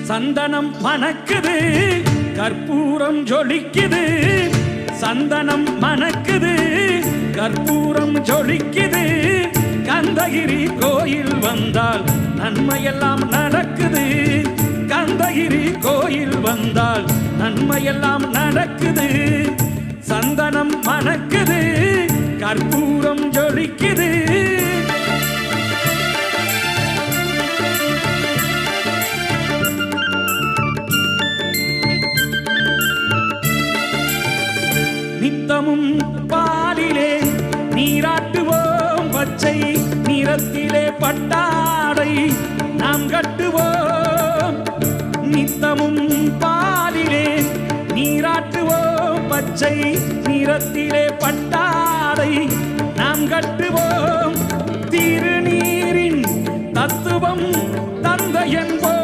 சந்தனம் மணக்குது கற்பூரம் ஜொலிக்குது சந்தனம் மணக்குது கற்பூரம் ஜொலிக்குது கந்தகிரி கோயில் வந்தால் நன்மையெல்லாம் நடக்குது கந்தகிரி கோயில் வந்தால் நன்மையெல்லாம் நடக்குது சந்தனம் மணக்குது கற்பூரம் ஜொலிக்குது நித்தமும் பாலிலே நீராட்டுவோம் பச்சை நிறத்திலே பட்டாடை நாம் கட்டுவோம் நித்தமும் பாலிலே நீராட்டுவோம் பச்சை நிறத்திலே பட்டாடை நாம் கட்டுவோம் திருநீரின் தத்துவம் தந்தை என்போம்